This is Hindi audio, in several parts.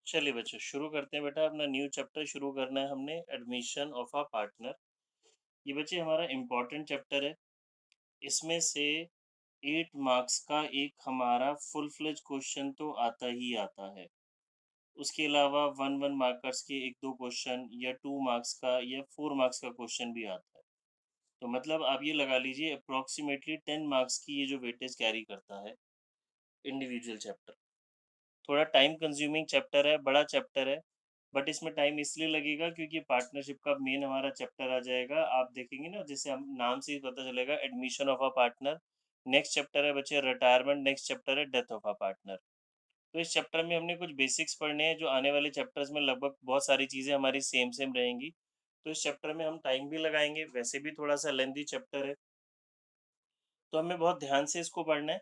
चलिए बच्चों शुरू करते हैं। बेटा अपना न्यू चैप्टर शुरू करना है हमने, एडमिशन ऑफ अ पार्टनर। ये बच्चे हमारा इम्पोर्टेंट चैप्टर है। इसमें से 8 मार्क्स का एक हमारा फुल फ्लेज क्वेश्चन तो आता ही आता है। उसके अलावा 1 1 मार्कर्स के 1 2 क्वेश्चन या 2 मार्क्स का या 4 मार्क्स का क्वेश्चन भी आता है। तो मतलब आप ये लगा लीजिए अप्रोक्सीमेटली 10 मार्क्स की ये जो वेटेज कैरी करता है इंडिविजुअल चैप्टर। थोड़ा टाइम कंज्यूमिंग चैप्टर है, बड़ा चैप्टर है, बट इसमें टाइम इसलिए लगेगा क्योंकि पार्टनरशिप का मेन हमारा चैप्टर आ जाएगा। आप देखेंगे ना, जैसे हम नाम से ही पता चलेगा, admission of a partner. Next chapter है बच्चे रिटायरमेंट, नेक्स्ट चैप्टर है डेथ ऑफ अ पार्टनर। तो इस चैप्टर में हमने कुछ बेसिक्स पढ़ने हैं, जो आने वाले चैप्टर्स में लगभग बहुत सारी चीज़ें हमारी सेम सेम रहेंगी। तो इस चैप्टर में हम टाइम भी लगाएंगे, वैसे भी थोड़ा सा लेंथी चैप्टर है, तो हमें बहुत ध्यान से इसको पढ़ना है।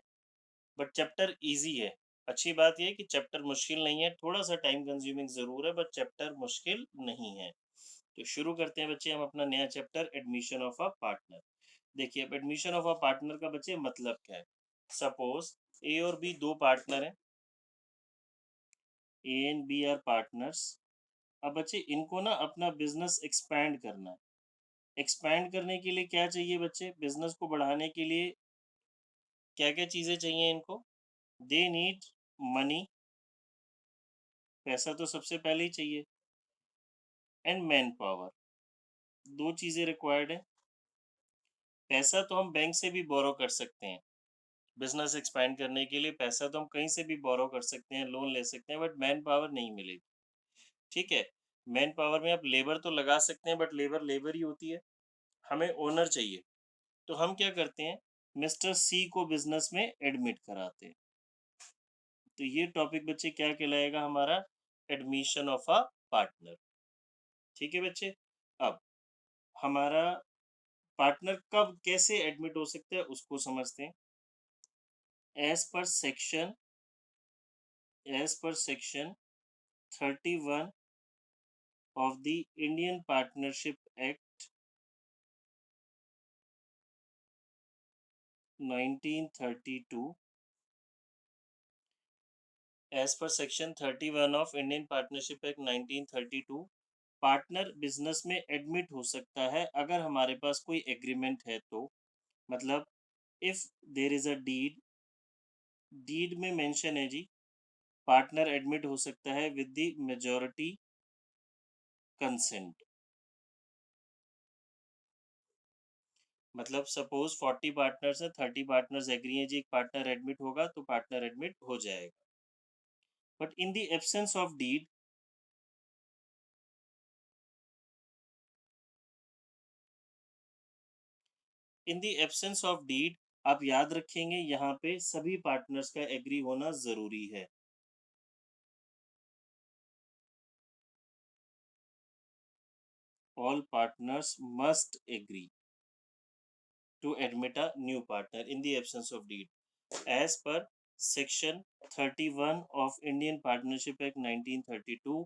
बट चैप्टर इजी है। अच्छी बात ये है कि चैप्टर मुश्किल नहीं है, थोड़ा सा टाइम कंज्यूमिंग ज़रूर है, बट चैप्टर मुश्किल नहीं है। तो शुरू करते हैं बच्चे हम अपना नया chapter, admission of a partner. देखिए अब एडमिशन ऑफ अ पार्टनर का बच्चे मतलब क्या है। सपोज ए और बी दो पार्टनर हैं, A and B are partners. अब बच्चे इनको ना अपना बिजनेस एक्सपैंड करना है। एक्सपैंड करने के लिए क्या चाहिए बच्चे, बिजनेस को बढ़ाने के लिए क्या क्या चीज़ें चाहिए इनको। दे नीड मनी, पैसा तो सबसे पहले ही चाहिए, एंड मैन पावर। दो चीज़ें रिक्वायर्ड है। पैसा तो हम बैंक से भी बोरो कर सकते हैं, बिजनेस एक्सपैंड करने के लिए पैसा तो हम कहीं से भी बोरो कर सकते हैं, लोन ले सकते हैं, बट मैन पावर नहीं मिलेगी। ठीक है, मैन पावर में आप लेबर तो लगा सकते हैं, बट लेबर लेबर ही होती है, हमें ओनर चाहिए। तो हम क्या करते हैं, मिस्टर सी को बिजनेस में एडमिट कराते हैं। तो ये टॉपिक बच्चे क्या कहलाएगा हमारा, एडमिशन ऑफ अ पार्टनर। ठीक है बच्चे। अब हमारा पार्टनर कब कैसे एडमिट हो सकता है उसको समझते हैं। As per section as per section 31 of the Indian Partnership Act 1932, as per section 31 of Indian Partnership Act 1932, partner business में एडमिट हो सकता है अगर हमारे पास कोई एग्रीमेंट है तो। मतलब if there is a deed, deed में मेंशन है जी, पार्टनर एडमिट हो सकता है विद द मेजॉरिटी कंसेंट। मतलब सपोज 40 पार्टनर्स है, 30 पार्टनर्स एग्री है जी, एक पार्टनर एडमिट होगा तो पार्टनर एडमिट हो जाएगा। But in the absence of deed, in the absence of deed, आप याद रखेंगे यहाँ पे सभी पार्टनर्स का एग्री होना जरूरी है। All partners must agree to admit a new partner in the absence of deed, as per section 31 of Indian Partnership Act 1932.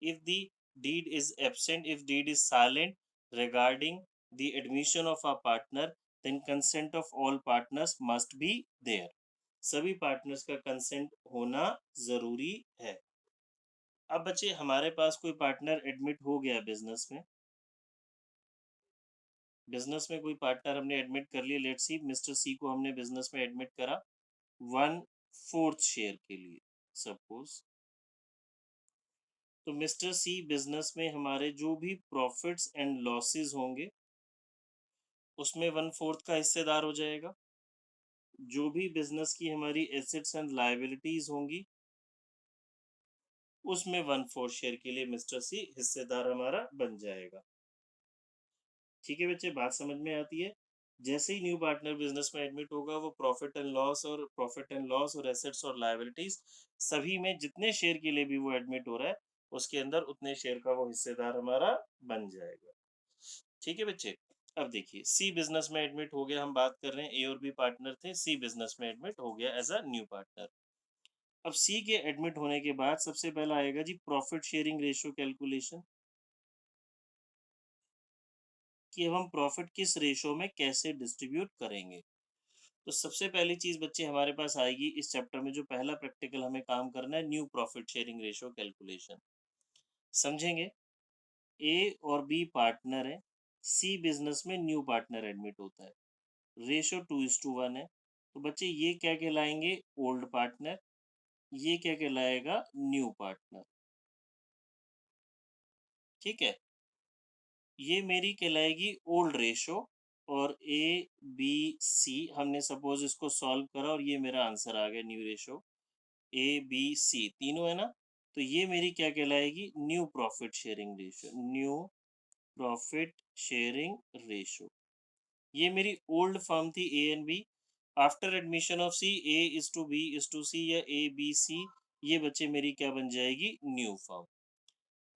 If the deed is absent, if deed is silent regarding the admission of a partner, then consent of all partners must be there. सभी पार्टनर्स का कंसेंट होना जरूरी है। अब बच्चे हमारे पास कोई पार्टनर एडमिट हो गया बिजनेस में, बिजनेस में कोई पार्टनर हमने एडमिट कर लिया, लेट्स सी मिस्टर सी को हमने बिजनेस में एडमिट करा 1/4 शेयर के लिए सपोज। तो मिस्टर सी बिजनेस में हमारे जो भी प्रॉफिट्स एंड लॉसेस होंगे उसमें 1/4 का हिस्सेदार हो जाएगा। जो भी बिजनेस की हमारी एसेट्स एंड लायबिलिटीज होंगी उसमें 1/4 शेयर के लिए मिस्टर सी हिस्सेदार हमारा बन जाएगा। ठीक है बच्चे, बात समझ में आती है। जैसे ही न्यू पार्टनर बिजनेस में एडमिट होगा, वो प्रॉफिट एंड लॉस और एसेट्स और लायबिलिटीज सभी में जितने शेयर के लिए भी वो एडमिट हो रहा है उसके अंदर उतने शेयर का वो हिस्सेदार हमारा बन जाएगा। ठीक है बच्चे। अब देखिए सी बिजनेस में एडमिट हो गया, हम बात कर रहे हैं ए और बी पार्टनर थे, सी बिजनेस में एडमिट हो गया एज अ न्यू पार्टनर। अब सी के एडमिट होने के बाद सबसे पहला आएगा जी प्रॉफिट शेयरिंग रेशियो कैलकुलेशन, कि अब हम प्रॉफिट किस रेशो में कैसे डिस्ट्रीब्यूट करेंगे। तो सबसे पहली चीज़ बच्चे हमारे पास आएगी इस चैप्टर में, जो पहला प्रैक्टिकल हमें काम करना है, new profit sharing ratio calculation. समझेंगे? ए और बी पार्टनर है, सी बिजनेस में न्यू पार्टनर एडमिट होता है, रेशियो 2:1 है। तो बच्चे ये क्या कहलाएंगे? Old partner. ये क्या कहलाएगा? New partner. ठीक है, ये मेरी कहलाएगी ओल्ड रेशो। और ए बी सी हमने सपोज इसको सॉल्व करा और ये मेरा आंसर आ गया, new ratio. A B C तीनों है ना, तो ये मेरी क्या कहलाएगी? New profit sharing ratio. New profit sharing ratio. ये मेरी ओल्ड फर्म थी A and B. After admission of C, A is to B is to C, या ए बी सी, ये बच्चे मेरी क्या बन जाएगी? New firm.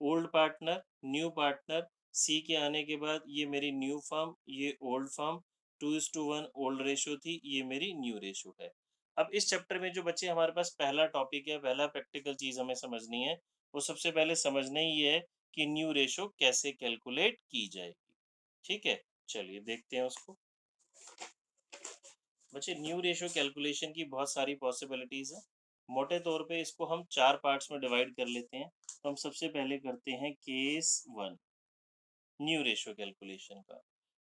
Old partner, new partner, C के आने के बाद ये मेरी न्यू फर्म, ये ओल्ड फर्म। 2:1 ओल्ड रेशो थी, ये मेरी न्यू रेशो है। अब इस चैप्टर में जो बच्चे हमारे पास पहला टॉपिक है, पहला प्रैक्टिकल चीज हमें समझनी है, वो सबसे पहले समझना ही ये है कि न्यू रेशो कैसे कैलकुलेट की जाएगी। ठीक है, चलिए देखते हैं उसको। बच्चे न्यू रेशो कैलकुलेशन की बहुत सारी पॉसिबिलिटीज है। मोटे तौर पे इसको हम 4 पार्ट्स में डिवाइड कर लेते हैं। तो हम सबसे पहले करते हैं केस 1, न्यू रेशो कैलकुलेशन का।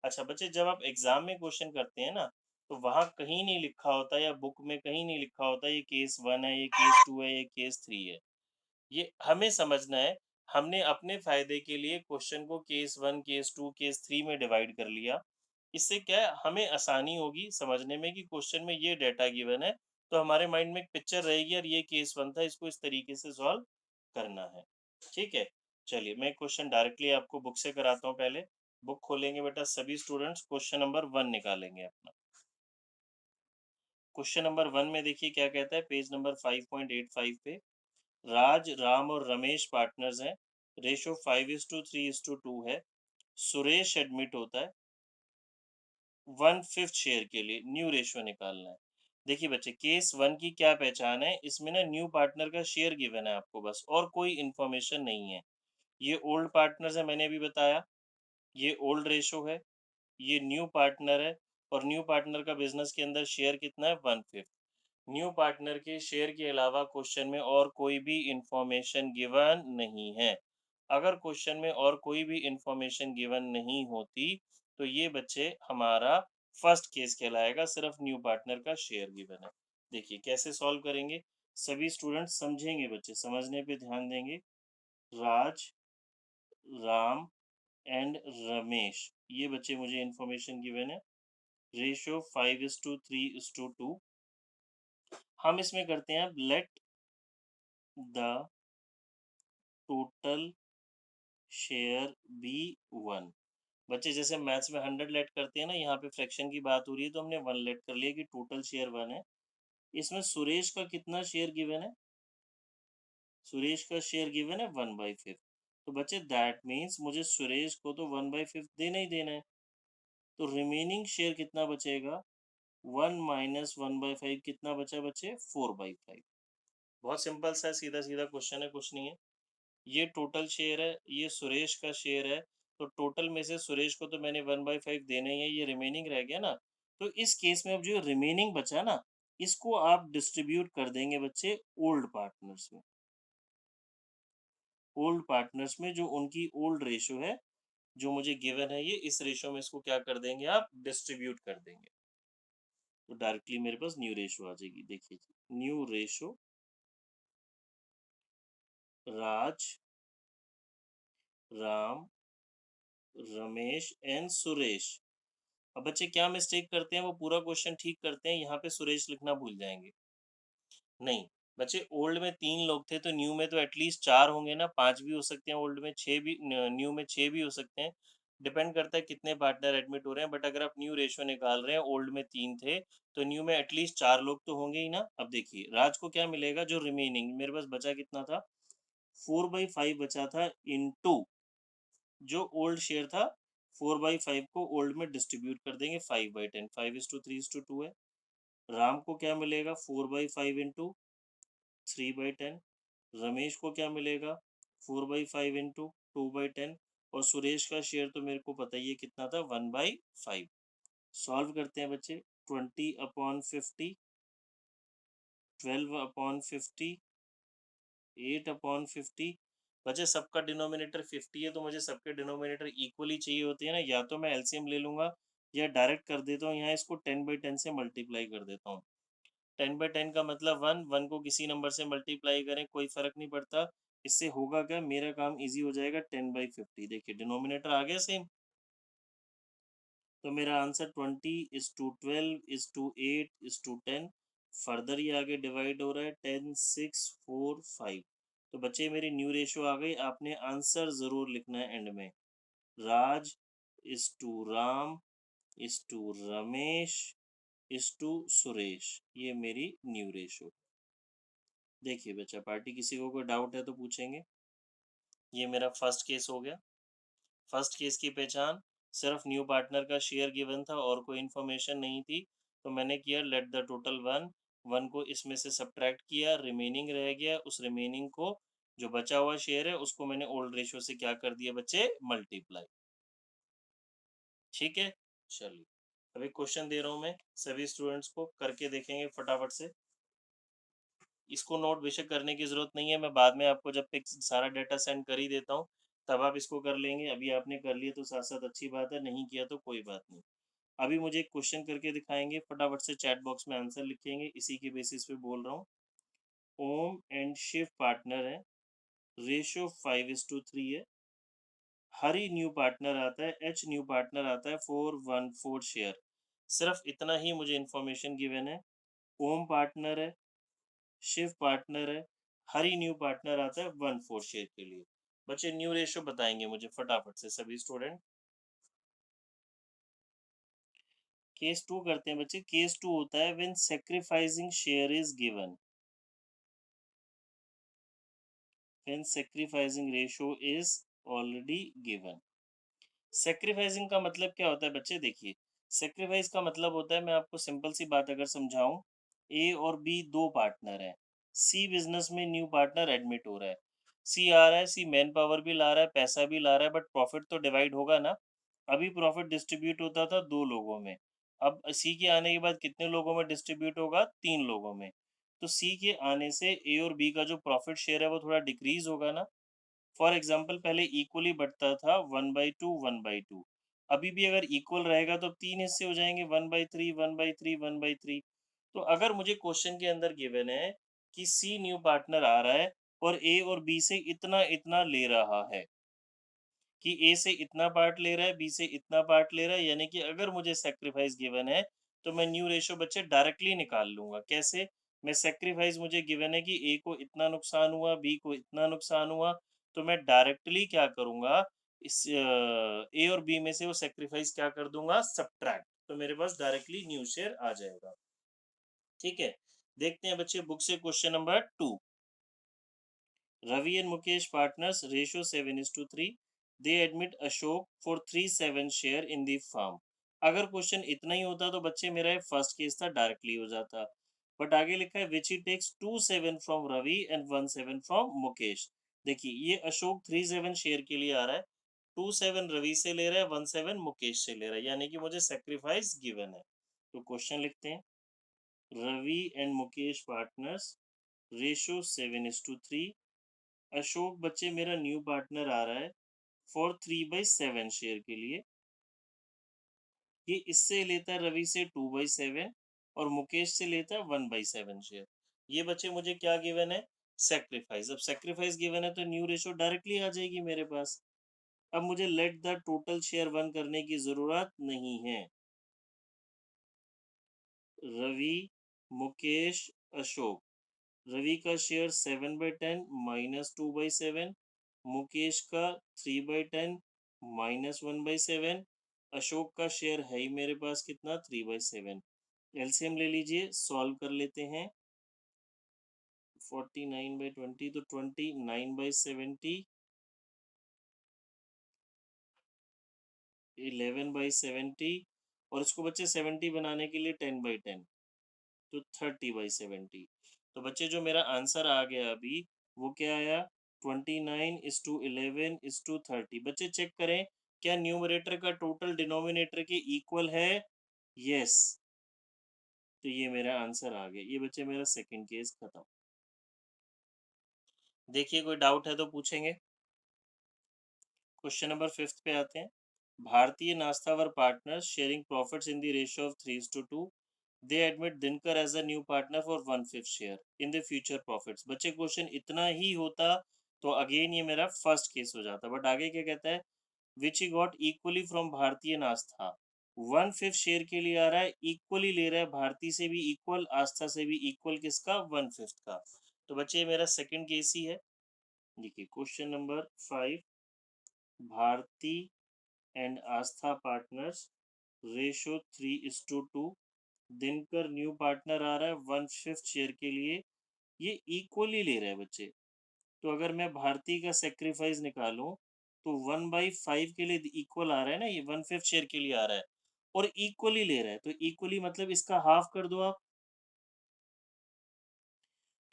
अच्छा बच्चे, जब आप एग्जाम में क्वेश्चन करते हैं ना, तो वहाँ कहीं नहीं लिखा होता, या बुक में कहीं नहीं लिखा होता ये केस 1 है, ये केस 2 है, ये केस 3 है। ये हमें समझना है। हमने अपने फायदे के लिए क्वेश्चन को केस 1, केस 2, केस 3 में डिवाइड कर लिया। इससे क्या है, हमें आसानी होगी समझने में कि क्वेश्चन में ये डेटा गिवन है, तो हमारे माइंड में एक पिक्चर रहेगी, और ये केस 1 था, इसको इस तरीके से सॉल्व करना है। ठीक है, चलिए मैं क्वेश्चन डायरेक्टली आपको बुक से कराता हूँ। पहले बुक खोलेंगे बेटा, सभी स्टूडेंट्स क्वेश्चन नंबर 1 निकालेंगे अपना। क्वेश्चन नंबर 1 में देखिए क्या कहता है, पेज नंबर 5.85 पे। राज, राम और रमेश पार्टनर्स हैं, रेशो 5:3:2 है। सुरेश एडमिट होता है 1/5 शेयर के लिए, न्यू रेशो निकालना है। देखिए बच्चे, केस 1 की क्या पहचान है, इसमें ना न्यू पार्टनर का शेयर गिवन है आपको बस, और कोई इन्फॉर्मेशन नहीं है। ये ओल्ड पार्टनर्स है, मैंने अभी बताया, ये ओल्ड रेशो है, ये न्यू पार्टनर है, और न्यू पार्टनर का बिजनेस के अंदर शेयर कितना है? 1/5। न्यू पार्टनर के शेयर के अलावा क्वेश्चन में और कोई भी इंफॉर्मेशन गिवन नहीं है। अगर क्वेश्चन में और कोई भी इंफॉर्मेशन गिवन नहीं होती, तो ये बच्चे हमारा फर्स्ट केस कहलाएगा, सिर्फ न्यू पार्टनर का शेयर गिवन है। देखिए कैसे सॉल्व करेंगे, सभी स्टूडेंट समझेंगे, बच्चे समझने पे ध्यान देंगे। राज, राम एंड रमेश, ये बच्चे मुझे इंफॉर्मेशन गिवन है, रेशियो 5:3:2। हम इसमें करते हैं, let the total share be 1। बच्चे जैसे मैथ्स में 100 लेट करते हैं ना, यहाँ पे फ्रैक्शन की बात हो रही है, तो हमने 1 लेट कर लिया कि टोटल शेयर 1 है। इसमें सुरेश का कितना शेयर गिवन है? सुरेश का शेयर गिवन है 1/5। तो बच्चे दैट मीन्स मुझे सुरेश को तो 1/5 देना ही देना है। तो रिमेनिंग शेयर कितना बचेगा? 1 माइनस 1/5 कितना बचा बच्चे? 4/5। बहुत सिंपल सा सीधा सीधा क्वेश्चन है, कुछ नहीं है। ये टोटल शेयर है, ये सुरेश का शेयर है, तो टोटल में से सुरेश को तो मैंने 1/5 देना ही है, ये रिमेनिंग रह गया ना। तो इस केस में अब जो रिमेनिंग बचा ना, इसको आप डिस्ट्रीब्यूट कर देंगे बच्चे ओल्ड पार्टनर्स में। ओल्ड पार्टनर्स में जो उनकी ओल्ड रेशो है, जो मुझे गिवन है, ये इस रेशो में इसको क्या कर देंगे आप? डिस्ट्रीब्यूट कर देंगे। तो डायरेक्टली मेरे पास न्यू रेशो आ जाएगी। देखिए new ratio, Raj, Ram, Ramesh and Suresh. अब बच्चे क्या मिस्टेक करते हैं, वो पूरा क्वेश्चन ठीक करते हैं, यहाँ पे सुरेश लिखना भूल जाएंगे। नहीं बच्चे, ओल्ड में 3 लोग थे, तो न्यू में तो एटलीस्ट 4 होंगे ना, 5 भी हो सकते हैं, ओल्ड में 6 भी, न्यू में 6 भी हो सकते हैं। डिपेंड करता है कितने पार्टनर एडमिट हो रहे हैं, बट अगर आप न्यू रेशो निकाल रहे हैं, ओल्ड में 3 थे, तो न्यू में एटलीस्ट 4 लोग तो होंगे ही ना। अब देखिए राज को क्या मिलेगा, जो रिमेनिंग मेरे पास बचा कितना था? 4/5 बचा था, इनटू जो ओल्ड शेयर था, 4/5 को ओल्ड में डिस्ट्रीब्यूट कर देंगे 5/10। 5:3:2 है। राम को क्या मिलेगा? 4/5 इंटू 3/10। रमेश को क्या मिलेगा? 4/5 इंटू 2/10। और सुरेश का शेयर तो मेरे को पता ही है कितना था, 1/5। सॉल्व करते हैं बच्चे। 20/50, 12/50, 8/50। बच्चे सबका डिनोमिनेटर 50 है, तो मुझे सबके डिनोमिनेटर इक्वली चाहिए होते हैं ना, या तो मैं एलसीएम ले लूंगा या डायरेक्ट कर देता हूँ, यहाँ इसको 10/10 से मल्टीप्लाई कर देता हूँ। 10/10 का मतलब 1 को किसी नंबर से मल्टीप्लाई करें कोई फर्क नहीं पड़ता। इससे होगा क्या, मेरा काम इजी हो जाएगा। 10/50, देखिए डिनोमिनेटर आ गया सेम, तो मेरा आंसर 20:12:8:10। फर्दर ये आगे डिवाइड हो रहा है 10:6:4:5। तो बच्चे मेरी न्यू रेशो आ गई। आपने आंसर जरूर लिखना है एंड में। Raj is to Ram is to Ramesh is to Suresh, ये मेरी न्यू रेशो। देखिए बच्चा, पार्टी किसी को कोई डाउट है तो पूछेंगे। ये मेरा फर्स्ट केस हो गया। फर्स्ट केस की पहचान, सिर्फ न्यू पार्टनर का शेयर गिवन था और कोई इन्फॉर्मेशन नहीं थी, तो मैंने किया late the total one. One को इसमें से सब्ट्रैक्ट किया, रिमेनिंग रह गया। उस रिमेनिंग को, जो बचा हुआ शेयर है, उसको मैंने ओल्ड रेशियो से क्या कर दिया बच्चे, मल्टीप्लाई। ठीक है, चलिए अभी क्वेश्चन दे रहा हूँ मैं, सभी स्टूडेंट्स को करके देखेंगे फटाफट से। इसको नोट बेशक करने की ज़रूरत नहीं है, मैं बाद में आपको जब पिक्स सारा डाटा सेंड कर ही देता हूँ, तब आप इसको कर लेंगे। अभी आपने कर लिया तो साथ साथ अच्छी बात है, नहीं किया तो कोई बात नहीं। अभी मुझे एक क्वेश्चन करके दिखाएंगे, फटाफट से चैट बॉक्स में आंसर लिखेंगे, इसी के बेसिस पे बोल रहा हूँ। ओम एंड शिव पार्टनर है, रेशियो 5:3 है। हरी न्यू पार्टनर आता है, एच न्यू पार्टनर आता है, 4:1:4 शेयर। सिर्फ इतना ही मुझे इन्फॉर्मेशन गिवन है। ओम पार्टनर है, शिव पार्टनर है, हरी न्यू पार्टनर आता है 1/4 शेयर के लिए। बच्चे न्यू रेशियो बताएंगे मुझे फटाफट से सभी स्टूडेंट। केस 2 करते हैं बच्चे। केस 2 होता है when sacrificing share is given, when sacrificing ratio is already given. Sacrificing का मतलब क्या होता है बच्चे, देखिए सैक्रिफाइस का मतलब होता है, मैं आपको सिंपल सी बात अगर समझाऊं, ए और बी दो पार्टनर हैं। सी बिजनेस में न्यू पार्टनर एडमिट हो रहा है। सी आ रहा है, सी मैन पावर भी ला रहा है, पैसा भी ला रहा है, बट प्रॉफिट तो डिवाइड होगा ना। अभी प्रॉफिट डिस्ट्रीब्यूट होता था दो लोगों में, अब सी के आने के बाद कितने लोगों में डिस्ट्रीब्यूट होगा, तीन लोगों में। तो सी के आने से ए और बी का जो प्रॉफिट शेयर है वो थोड़ा डिक्रीज होगा ना। फॉर एग्जाम्पल पहले इक्वली बढ़ता था 1/2 1/2, अभी भी अगर इक्वल रहेगा तो तीन हिस्से हो जाएंगे, 1/3 1/3 1/3। तो अगर मुझे क्वेश्चन के अंदर गिवन है कि सी न्यू पार्टनर आ रहा है और ए और बी से इतना इतना ले रहा है, कि ए से इतना पार्ट ले रहा है, बी से इतना पार्ट ले रहा है, यानी कि अगर मुझे सेक्रीफाइस गिवन है तो मैं न्यू रेशियो बच्चे डायरेक्टली निकाल लूंगा। कैसे, मैं सेक्रीफाइस मुझे गिवन है कि ए को इतना नुकसान हुआ, बी को इतना नुकसान हुआ, तो मैं डायरेक्टली क्या करूंगा, इस ए और बी में से वो सेक्रीफाइस क्या कर दूंगा, सब्ट्रैक्ट। तो मेरे पास डायरेक्टली न्यू शेयर आ जाएगा। ठीक है, देखते हैं बच्चे बुक से question number 2। Ravi and Mukesh partners, ratio 7:3. They admit Ashok for 3/7 share in the firm. अगर क्वेश्चन इतना ही होता तो बच्चे मेरा ये फर्स्ट केस था, डायरेक्टली हो जाता। बट आगे लिखा है which he takes 2/7 from Ravi and 1/7 from Mukesh. देखिए ये अशोक 3/7 शेयर के लिए आ रहा है, 2/7 रवि से ले रहा है, 1/7 मुकेश से ले रहा है, यानी कि मुझे सेक्रीफाइस गिवन है। तो क्वेश्चन लिखते हैं, Ravi and Mukesh partners, ratio 7:3। Ashok बच्चे मेरा न्यू पार्टनर आ रहा है फॉर 3/7 शेयर के लिए। ये इससे लेता है रवि से 2/7 और मुकेश से लेता है 1/7 शेयर। ये बच्चे मुझे क्या गिवन है, सेक्रीफाइस। अब सेक्रीफाइस गिवन है तो न्यू रेशियो डायरेक्टली आ जाएगी मेरे पास। अब मुझे late the total share one करने की जरूरत नहीं है। रवि, मुकेश, अशोक। रवि का शेयर 7/10 -2/7, मुकेश का 3/10 -1/7, अशोक का शेयर है ही मेरे पास कितना, 3/7। एलसीएम ले लीजिए, सॉल्व कर लेते हैं। 49/20 तो 29/70, 11/70, और इसको बच्चे 70 बनाने के लिए 10/10, तो 30/70। तो बच्चे जो मेरा आंसर आ गया अभी, वो क्या आया, 29:11:30। बच्चे चेक करें क्या न्यूमरेटर का टोटल डिनोमिनेटर के इक्वल है। यस, तो ये मेरा आंसर आ गया। ये बच्चे मेरा सेकंड केस खत्म। देखिए कोई डाउट है तो पूछेंगे। क्वेश्चन नंबर 5 पे आते हैं। भारतीय नाश्ता were partners sharing profits in the ratio of 3:2। They admit Dinkar as a new partner for 1/5 share in the future profits. बच्चे क्वेश्चन इतना ही होता तो अगेन ये मेरा फर्स्ट केस हो जाता, बट आगे क्या कहता है, which he got equally from भारतीय नाश्ता। 1/5 शेयर के लिए आ रहा है, इक्वली ले रहा है, भारती से भी इक्वल, आस्था से भी इक्वल, किसका, 1/5 का। तो बच्चे ये मेरा सेकंड केस ही है। देखिए question number 5, Bharati and Astha partners ratio 3:2। Dinkar new partner आ रहा है 1/5 शेयर के लिए, ये इक्वली ले रहा है बच्चे। तो अगर मैं भारती का सेक्रीफाइस निकालूं तो 1/5 के लिए इक्वल आ रहा है ना, ये 1/5 शेयर के लिए आ रहा है और इक्वली ले रहा है, तो इक्वली मतलब इसका हाफ कर दो आप।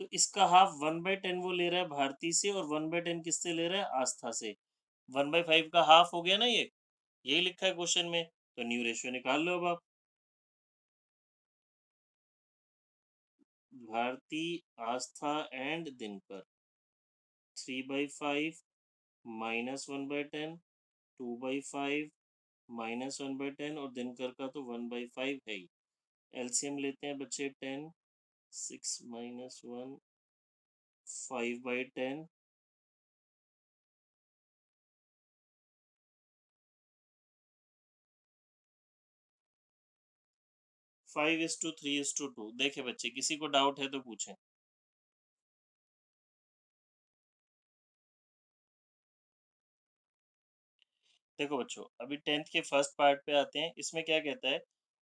तो इसका हाफ 1/10 वो ले रहा है भारती से, और 1/10 किससे ले रहा है, आस्था से। 1/5 का हाफ हो गया ना ये, यही लिखा है क्वेश्चन में, तो न्यू रेशियो निकाल लो अब आप। भारती, आस्था एंड दिनकर, 3/5 -1/10, 2/5 -1/10, और दिनकर का तो 1/5 है ही। एलसीएम लेते हैं बच्चे, 10, 6 -1, 5/10, 5:3:2। देखे बच्चे, किसी को डाउट है तो पूछें। देखो बच्चों, अभी 10th के फर्स्ट पार्ट पे आते हैं। इसमें क्या कहता है,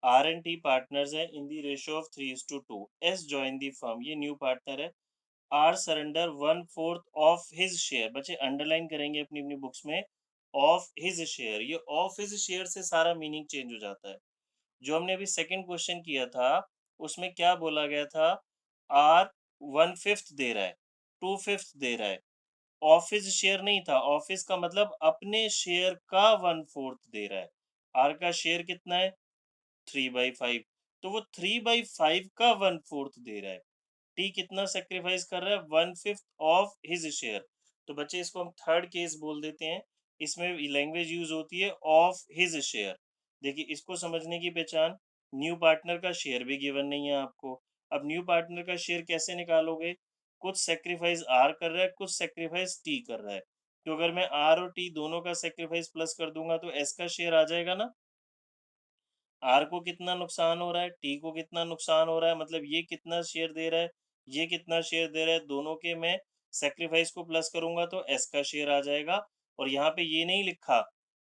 आर एंड टी पार्टनर्स है in the ratio of 3:2। S join the firm, ये न्यू पार्टनर है। R surrender 1/4 of his share, बच्चे अंडरलाइन करेंगे अपनी अपनी बुक्स में, ऑफ हिज शेयर। ये ऑफ हिज शेयर से सारा मीनिंग चेंज हो जाता है। जो हमने अभी सेकंड क्वेश्चन किया था उसमें क्या बोला गया था, आर 1/5 दे रहा है, 2/5 दे रहा है, ऑफिस शेयर नहीं था। ऑफिस का मतलब अपने शेयर का 1/4 दे रहा है। आर का शेयर कितना है, 3/5, तो वो 3/5 का 1/4 दे रहा है। टी कितना सेक्रीफाइस कर रहा है, 1/5 ऑफ हिज शेयर। तो बच्चे इसको हम थर्ड केस बोल देते हैं। इसमें लैंग्वेज यूज होती है ऑफ हिज शेयर। देखिए इसको समझने की पहचान, न्यू पार्टनर का शेयर भी गिवन नहीं है आपको। अब न्यू पार्टनर का शेयर कैसे निकालोगे, कुछ सेक्रीफाइस आर कर रहा है, कुछ सेक्रीफाइस टी कर रहा है। तो अगर मैं आर और टी दोनों का सेक्रीफाइस प्लस कर दूंगा तो एस का शेयर आ जाएगा ना। आर को कितना नुकसान हो रहा है, टी को कितना नुकसान हो रहा है, मतलब ये कितना शेयर दे रहा है, ये कितना शेयर दे रहा है, दोनों के मैं सेक्रीफाइस को प्लस करूंगा तो एस का शेयर आ जाएगा। और यहाँ पे ये नहीं लिखा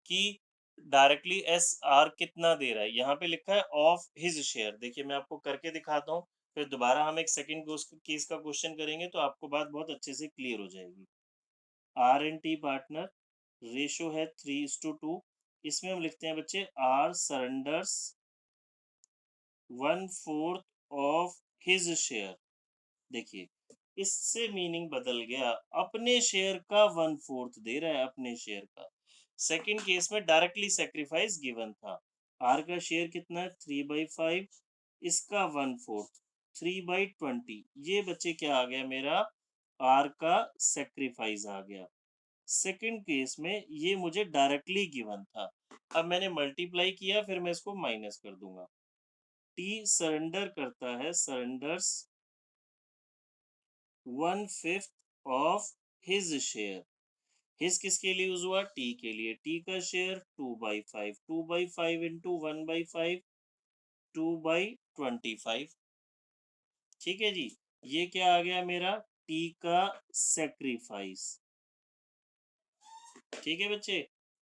कि डायरेक्टली एस आर कितना दे रहा है, यहाँ पे लिखा है ऑफ हिज शेयर। देखिए मैं आपको करके दिखाता हूँ, फिर दोबारा हम एक सेकंड केस का क्वेश्चन करेंगे तो आपको बात बहुत अच्छे से क्लियर हो जाएगी। R N T partner, ratio है 3:2। इसमें हम लिखते हैं बच्चे, R surrenders 1/4 of his share. देखिए इससे मीनिंग बदल गया, अपने शेयर का 1/4 दे रहा है, अपने शेयर का। सेकंड केस में डायरेक्टली सेक्रीफाइस गिवन था। आर का शेयर कितना है, 3/5, इसका 1/4, 3/20। ये बच्चे क्या आ गया मेरा, आर का सेक्रीफाइस आ गया। सेकंड केस में ये मुझे डायरेक्टली गिवन था। अब मैंने मल्टीप्लाई किया, फिर मैं इसको माइनस कर दूंगा। टी सरेंडर करता है, surrenders 1/5 of his share. His किसके लिए यूज हुआ, टी के लिए। टी का शेयर 2/5, 2/5 इंटू 1/5, 2/25। ठीक है जी, ये क्या आ गया मेरा, टी का सेक्रीफाइस। ठीक है बच्चे,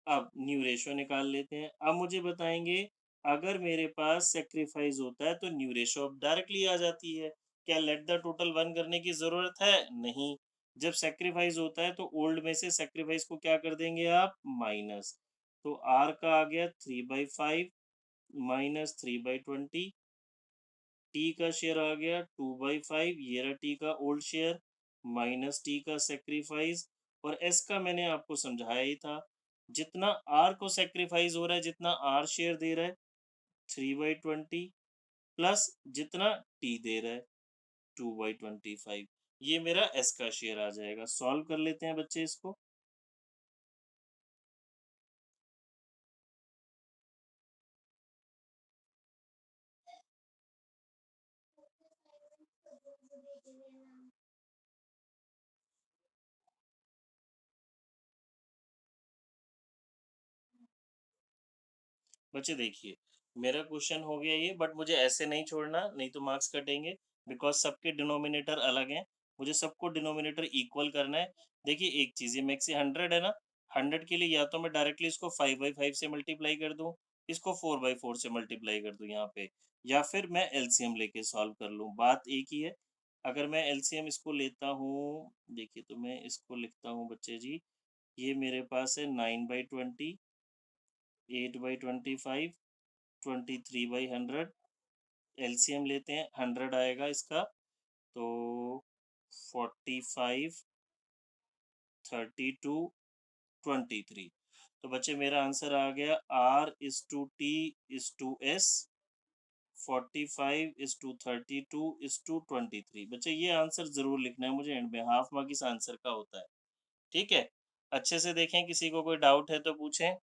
अब न्यू रेशो निकाल लेते हैं। अब मुझे बताएंगे, अगर मेरे पास सेक्रीफाइस होता है तो न्यू रेशो अब डायरेक्टली आ जाती है। क्या लेट द टोटल 1 करने की जरूरत है, नहीं। जब सेक्रीफाइस होता है तो ओल्ड में से सेक्रीफाइस को क्या कर देंगे आप, माइनस। तो आर का आ गया 3/5 -3/20। टी का शेयर आ गया 2/5, ये रहा टी का ओल्ड शेयर, माइनस टी का सेक्रीफाइस। और एस का मैंने आपको समझाया ही था, जितना आर को सेक्रीफाइस हो रहा है, जितना आर शेयर दे रहा है, 3/20 प्लस जितना टी दे रहा है 2/25, ये मेरा एस का शेयर आ जाएगा। सॉल्व कर लेते हैं बच्चे इसको। बच्चे देखिए, मेरा क्वेश्चन हो गया ये, बट मुझे ऐसे नहीं छोड़ना, नहीं तो मार्क्स कटेंगे, बिकॉज़ सबके डिनोमिनेटर अलग हैं। मुझे सबको डिनोमिनेटर इक्वल करना है। देखिए एक चीज़, ये मैक्सी 100 है ना, 100 के लिए या तो मैं डायरेक्टली इसको 5/5 से मल्टीप्लाई कर दूँ, इसको 4/4 से मल्टीप्लाई कर दूँ यहाँ पे, या फिर मैं एलसीएम लेके सॉल्व कर लूँ, बात एक ही है। अगर मैं एलसीएम इसको लेता हूँ, देखिए तो मैं इसको लिखता हूँ बच्चे जी, ये मेरे पास है 9/20, 8/25, 23/100, एलसीएम लेते हैं, 100 आएगा इसका, तो 45, 32, 23। तो बच्चे मेरा आंसर आ गया R/T/S, 45/32/23। बच्चे ये आंसर जरूर लिखना है मुझे एंड में, हाफ मार्क इस आंसर का होता है। ठीक है, अच्छे से देखें, किसी को कोई डाउट है तो पूछें।